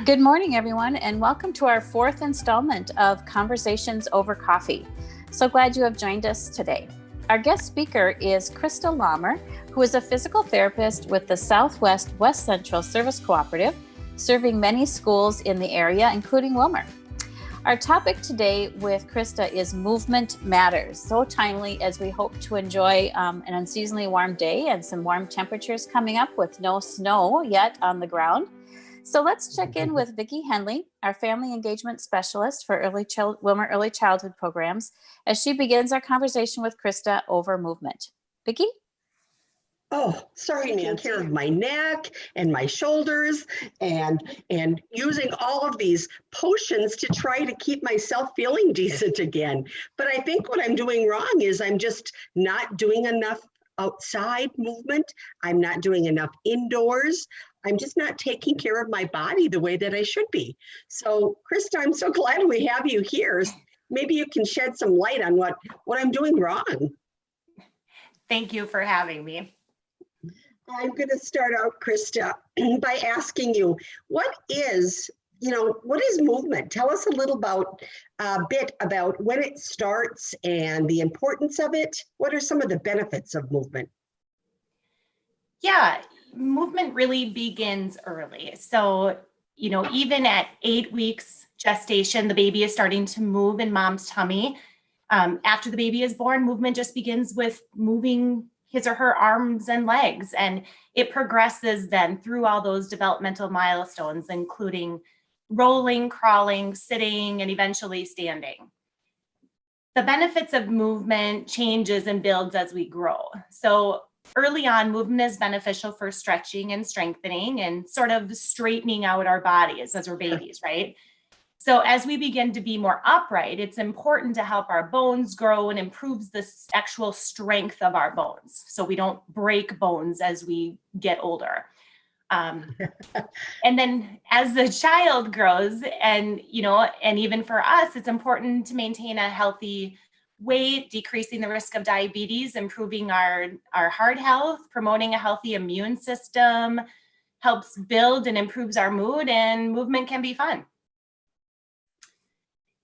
Good morning, everyone, and welcome to our fourth installment of Conversations Over Coffee. So glad you have joined us today. Our guest speaker is Krista Laumer, who is a physical therapist with the Southwest West Central Service Cooperative, serving many schools in the area, including Wilmer. Our topic today with Krista is Movement Matters, so timely as we hope to enjoy an unseasonably warm day and some warm temperatures coming up with no snow yet on the ground. So let's check in with Vicki Henley, our family engagement specialist for Wilmer Early Childhood Programs, as she begins our conversation with Krista over movement. Vicki? Oh, sorry, Nancy. Taking care of my neck and my shoulders and using all of these potions to try to keep myself feeling decent again. But I think what I'm doing wrong is I'm just not doing enough outside movement. I'm not doing enough indoors. I'm just not taking care of my body the way that I should be. So, Krista, I'm so glad we have you here. Maybe you can shed some light on what I'm doing wrong. Thank you for having me. I'm going to start out, Krista, by asking you, what is movement? Tell us a bit about when it starts and the importance of it. What are some of the benefits of movement? Yeah, movement really begins early. So, even at 8 weeks gestation, the baby is starting to move in mom's tummy. After the baby is born, movement just begins with moving his or her arms and legs, and it progresses then through all those developmental milestones, including rolling, crawling, sitting, and eventually standing. The benefits of movement changes and builds as we grow. So early on, movement is beneficial for stretching and strengthening and sort of straightening out our bodies as we're babies, right? So as we begin to be more upright, it's important to help our bones grow and improves the actual strength of our bones, so we don't break bones as we get older. And then as the child grows, and even for us, it's important to maintain a healthy weight, decreasing the risk of diabetes, improving our heart health, promoting a healthy immune system, helps build and improves our mood, and movement can be fun.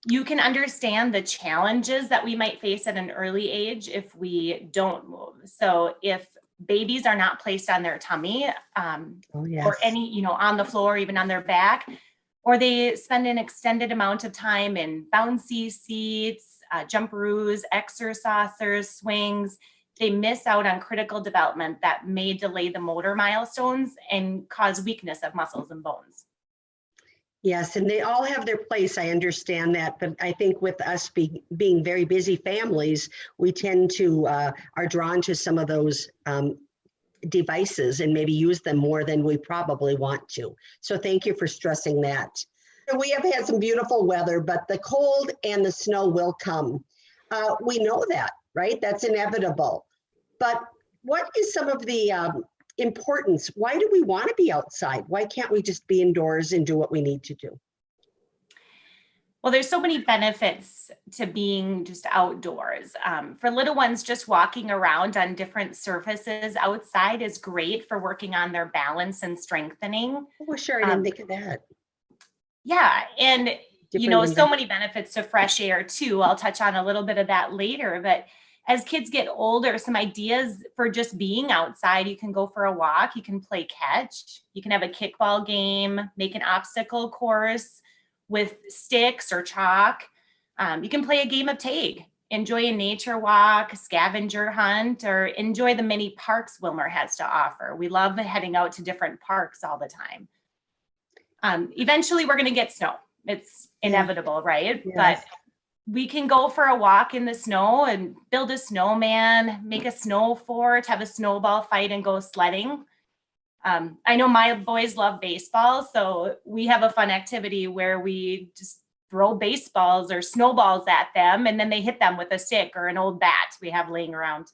You can understand the challenges that we might face at an early age if we don't move. So if babies are not placed on their tummy or any, on the floor, even on their back, or they spend an extended amount of time in bouncy seats, jumperoos, exercisers, swings, they miss out on critical development that may delay the motor milestones and cause weakness of muscles and bones. Yes, and they all have their place. I understand that, but I think with us being very busy families, we tend to are drawn to some of those devices and maybe use them more than we probably want to. So thank you for stressing that. We have had some beautiful weather, but the cold and the snow will come. We know that, right? That's inevitable. But what is some of the importance? Why do we want to be outside? Why can't we just be indoors and do what we need to do? Well, there's so many benefits to being just outdoors. For little ones, just walking around on different surfaces outside is great for working on their balance and strengthening. Oh, sure. I didn't think of that. Yeah. And, so many benefits to fresh air too. I'll touch on a little bit of that later, but as kids get older, some ideas for just being outside: you can go for a walk, you can play catch, you can have a kickball game, make an obstacle course with sticks or chalk. You can play a game of tag, enjoy a nature walk, scavenger hunt, or enjoy the many parks Wilmer has to offer. We love heading out to different parks all the time. Eventually, we're going to get snow. It's inevitable, right? Yes. But we can go for a walk in the snow and build a snowman, make a snow fort, have a snowball fight, and go sledding. I know my boys love baseball, so we have a fun activity where we just throw baseballs or snowballs at them, and then they hit them with a stick or an old bat we have laying around.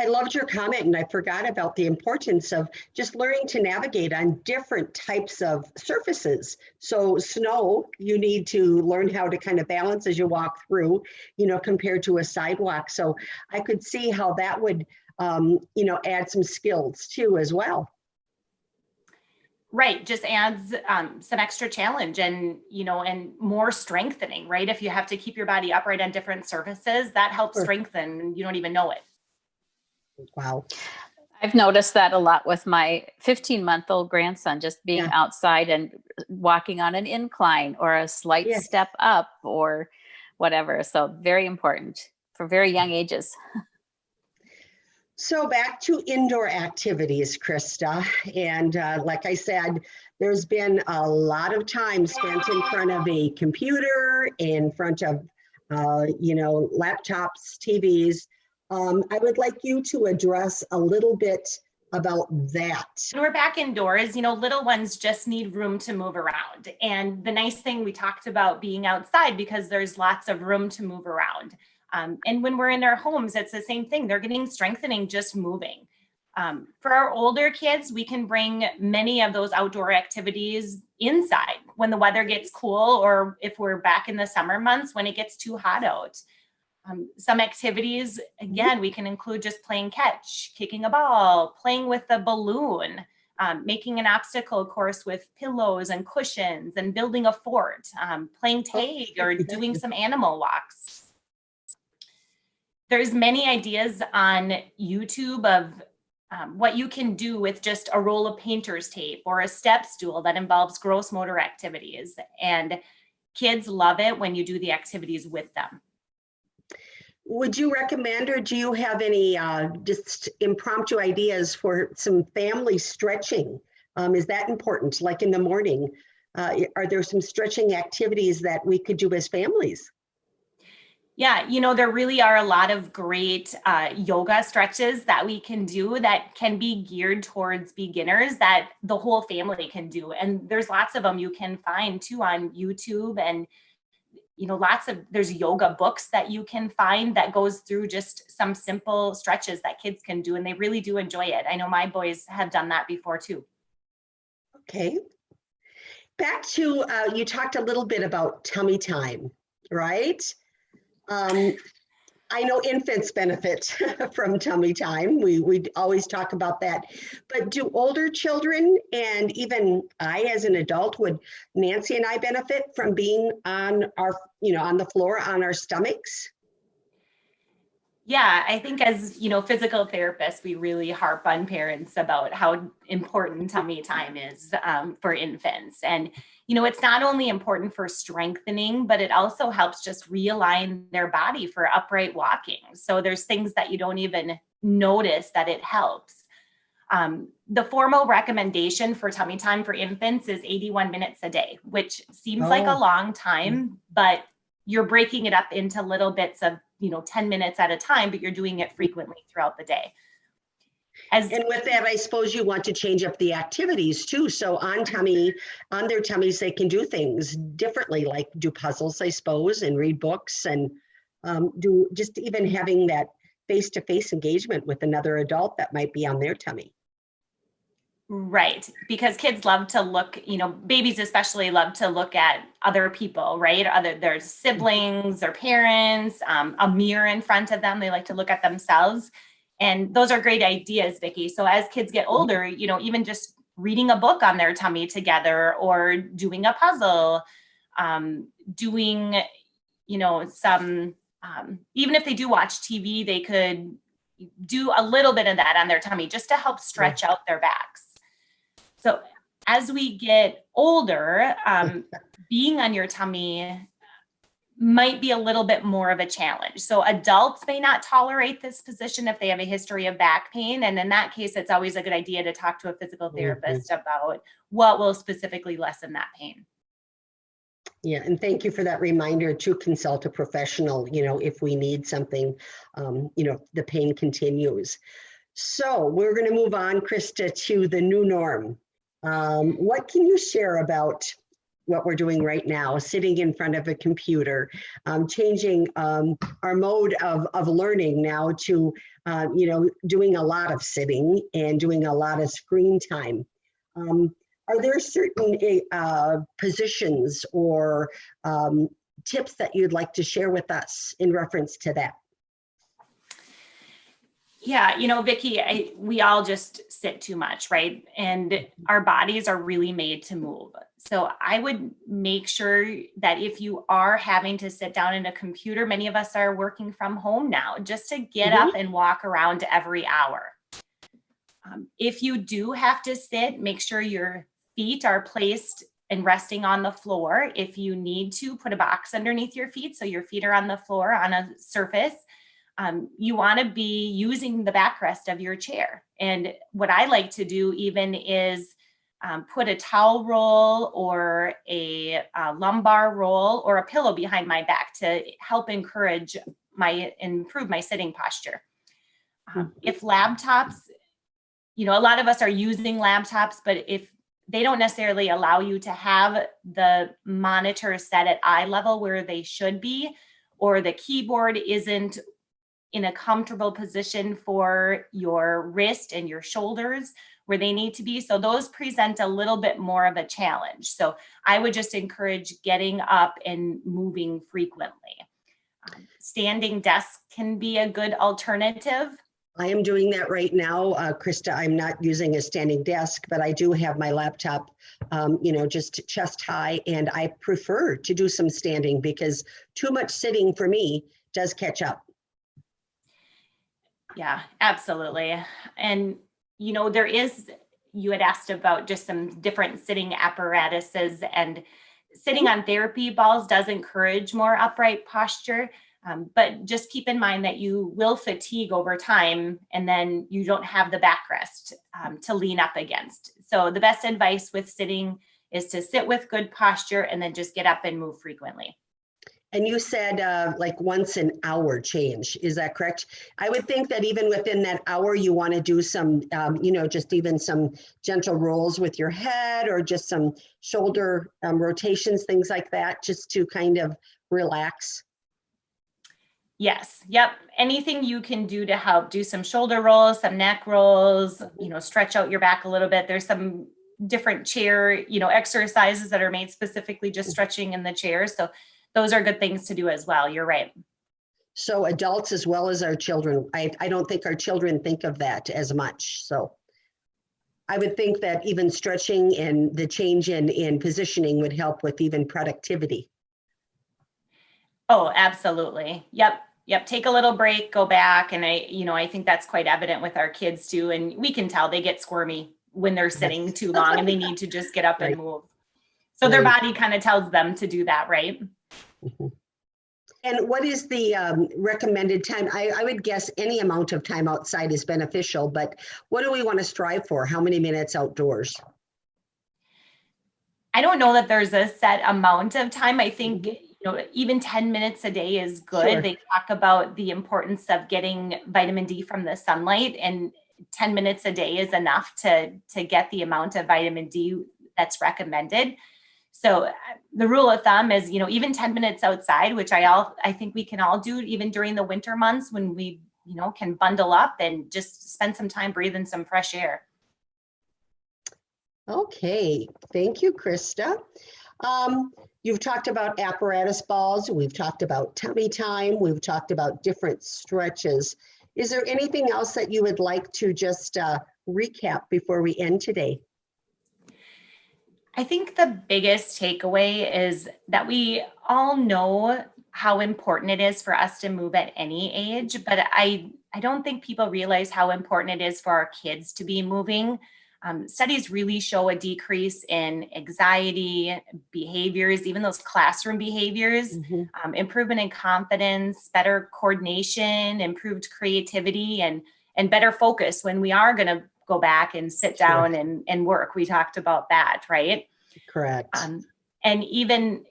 I loved your comment, and I forgot about the importance of just learning to navigate on different types of surfaces. So snow, you need to learn how to kind of balance as you walk through, compared to a sidewalk. So I could see how that would, add some skills too as well. Right, just adds some extra challenge and, and more strengthening, right? If you have to keep your body upright on different surfaces, that helps Sure. strengthen and you don't even know it. Wow. I've noticed that a lot with my 15-month-old grandson, just being Yeah. outside and walking on an incline or a slight Yes. step up or whatever. So very important for very young ages. So back to indoor activities, Krista. And like I said, there's been a lot of time spent in front of a computer, in front of, laptops, TVs. I would like you to address a little bit about that. When we're back indoors, little ones just need room to move around. And the nice thing, we talked about being outside because there's lots of room to move around. And when we're in our homes, it's the same thing. They're getting strengthening just moving. For our older kids, we can bring many of those outdoor activities inside when the weather gets cool, or if we're back in the summer months when it gets too hot out. Some activities, again, we can include just playing catch, kicking a ball, playing with a balloon, making an obstacle course with pillows and cushions, and building a fort, playing tag, or doing some animal walks. There's many ideas on YouTube of what you can do with just a roll of painter's tape or a step stool that involves gross motor activities. And kids love it when you do the activities with them. Would you recommend, or do you have any just impromptu ideas for some family stretching? Is that important? Like in the morning, are there some stretching activities that we could do as families? Yeah, there really are a lot of great yoga stretches that we can do that can be geared towards beginners that the whole family can do. And there's lots of them you can find too on YouTube, and there's yoga books that you can find that goes through just some simple stretches that kids can do, and they really do enjoy it. I know my boys have done that before too. Okay. Back to, you talked a little bit about tummy time, right? I know infants benefit from tummy time. We always talk about that. But do older children, and even I as an adult, would Nancy and I benefit from being on our, on the floor on our stomachs? Yeah, I think as, physical therapists, we really harp on parents about how important tummy time is for infants. And, it's not only important for strengthening, but it also helps just realign their body for upright walking. So there's things that you don't even notice that it helps. The formal recommendation for tummy time for infants is 81 minutes a day, which seems like a long time, but you're breaking it up into little bits of 10 minutes at a time, but you're doing it frequently throughout the day. And with that, I suppose you want to change up the activities too. So on their tummies, they can do things differently, like do puzzles, I suppose, and read books, and do just even having that face-to-face engagement with another adult that might be on their tummy. Right. Because kids love to look, babies especially love to look at other people, right? Their siblings, their parents, a mirror in front of them. They like to look at themselves. And those are great ideas, Vicki. So as kids get older, even just reading a book on their tummy together, or doing a puzzle, doing, some, even if they do watch TV, they could do a little bit of that on their tummy just to help stretch out their backs. So as we get older, being on your tummy might be a little bit more of a challenge. So adults may not tolerate this position if they have a history of back pain. And in that case, it's always a good idea to talk to a physical therapist about what will specifically lessen that pain. Yeah, and thank you for that reminder to consult a professional, if we need something, the pain continues. So we're going to move on, Krista, to the new norm. What can you share about what we're doing right now, sitting in front of a computer, changing our mode of learning now to, doing a lot of sitting and doing a lot of screen time? Are there certain positions or tips that you'd like to share with us in reference to that? Yeah, Vicki, we all just sit too much, right? And our bodies are really made to move. So I would make sure that if you are having to sit down in a computer, many of us are working from home now, just to get up and walk around every hour. If you do have to sit, make sure your feet are placed and resting on the floor. If you need to, put a box underneath your feet so your feet are on the floor on a surface. You want to be using the backrest of your chair. And what I like to do even is put a towel roll or a lumbar roll or a pillow behind my back to help improve my sitting posture. If laptops, a lot of us are using laptops, but if they don't necessarily allow you to have the monitor set at eye level where they should be, or the keyboard isn't in a comfortable position for your wrist and your shoulders where they need to be. So those present a little bit more of a challenge. So I would just encourage getting up and moving frequently. Standing desk can be a good alternative. I am doing that right now, Krista. I'm not using a standing desk, but I do have my laptop, just chest high, and I prefer to do some standing because too much sitting for me does catch up. Yeah, absolutely. And, you had asked about just some different sitting apparatuses, and sitting on therapy balls does encourage more upright posture. But just keep in mind that you will fatigue over time, and then you don't have the backrest to lean up against. So the best advice with sitting is to sit with good posture and then just get up and move frequently. And you said like once an hour change. Is that correct? I would think that even within that hour, you want to do some, just even some gentle rolls with your head or just some shoulder rotations, things like that, just to kind of relax. Yes. Yep. Anything you can do to help. Do some shoulder rolls, some neck rolls, stretch out your back a little bit. There's some different chair, exercises that are made specifically just stretching in the chair. So those are good things to do as well. You're right. So adults as well as our children. I don't think our children think of that as much. So I would think that even stretching and the change in positioning would help with even productivity. Oh, absolutely. Yep. Take a little break, go back. And I think that's quite evident with our kids too. And we can tell they get squirmy when they're sitting too long and they need to just get up and move. So their body kind of tells them to do that, right? And what is the recommended time? I would guess any amount of time outside is beneficial, but what do we want to strive for? How many minutes outdoors? I don't know that there's a set amount of time. I think even 10 minutes a day is good. Sure. They talk about the importance of getting vitamin D from the sunlight, and 10 minutes a day is enough to get the amount of vitamin D that's recommended. So the rule of thumb is, even 10 minutes outside, which I think we can all do even during the winter months when we, can bundle up and just spend some time breathing some fresh air. Okay, thank you, Krista. You've talked about apparatus balls. We've talked about tummy time. We've talked about different stretches. Is there anything else that you would like to just recap before we end today? I think the biggest takeaway is that we all know how important it is for us to move at any age, but I don't think people realize how important it is for our kids to be moving. Studies really show a decrease in anxiety behaviors, even those classroom behaviors, improvement in confidence, better coordination, improved creativity, and better focus when we are going to go back and sit down and work. We talked about that, right? Correct. And even,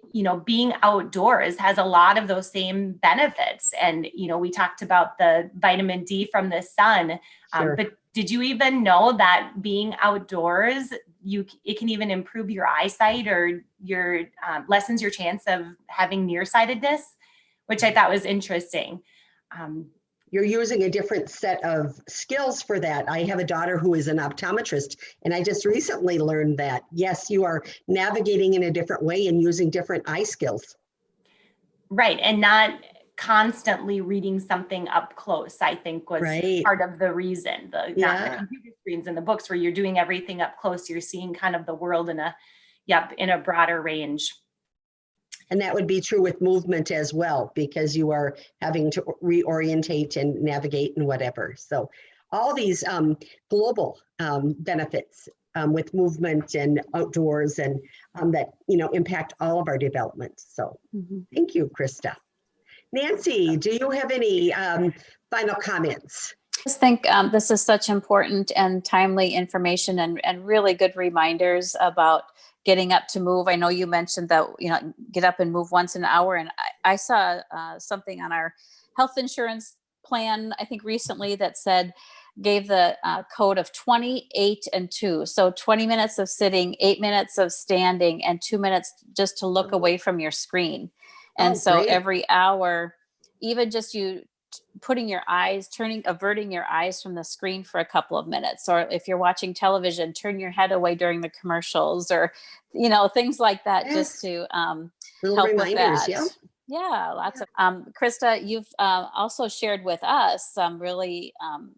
being outdoors has a lot of those same benefits. And, we talked about the vitamin D from the sun, but did you even know that being outdoors, it can even improve your eyesight or your lessens your chance of having nearsightedness, which I thought was interesting. You're using a different set of skills for that. I have a daughter who is an optometrist, and I just recently learned that, yes, you are navigating in a different way and using different eye skills. Right. And not constantly reading something up close, I think was Right. part of the reason, not the Yeah. computer screens and the books where you're doing everything up close. You're seeing kind of the world in a broader range. And that would be true with movement as well, because you are having to reorientate and navigate and whatever. So all these global benefits with movement and outdoors and that, impact all of our development. So thank you, Krista. Nancy, do you have any final comments? I just think this is such important and timely information and really good reminders about getting up to move. I know you mentioned that, get up and move once an hour. And I saw something on our health insurance plan, I think recently, that gave the code of 20, 8, and 2. So 20 minutes of sitting, 8 minutes of standing, and 2 minutes just to look away from your screen. And so great. every hour, even just you averting your eyes from the screen for a couple of minutes, or if you're watching television, turn your head away during the commercials, or things like that. Yes. Just to little help reminders. with that. Yeah, lots of Krista, you've also shared with us some really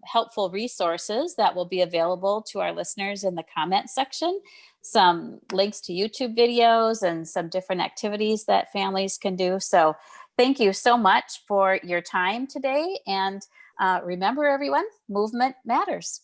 helpful resources that will be available to our listeners in the comment section, some links to YouTube videos and some different activities that families can do. So thank you so much for your time today. And remember, everyone, movement matters.